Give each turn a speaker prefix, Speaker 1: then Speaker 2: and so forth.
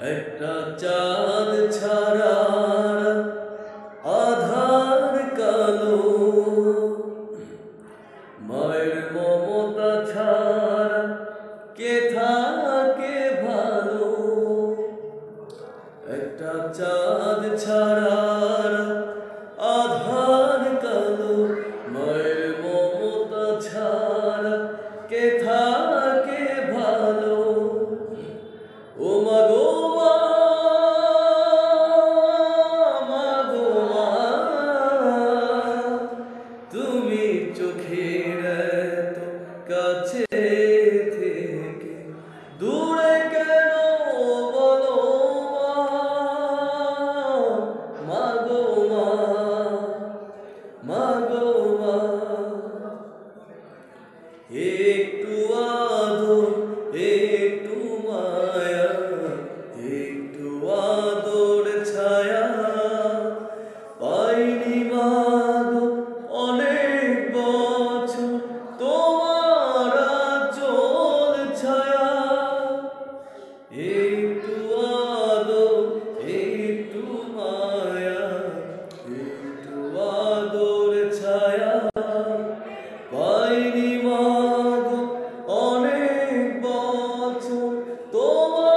Speaker 1: একটা চাঁদ ছাড়া আধার কালো, মায়ের মমতা ছাড়া কে থাকে ভালো। একটা চাঁদ ছাড়া আধার কালো, মায়ের মমতা ছাড়া কে থাকে ভালো। ও মাগো মা, মাগো মা, তুমি চোখের এত কাছে থেকে দূরে কেন বলো মা, মাগো মা, মাগো মা। একটু আদর, একটু মায়া, একটু আদর ছায়া পাইনি মাগো অনেক বছর তোমার আঁচল ছায়া। একটু আদর, একটু মায়া, একটু আদর ছায়া পাইনি মাগো অনেক বছর তোমার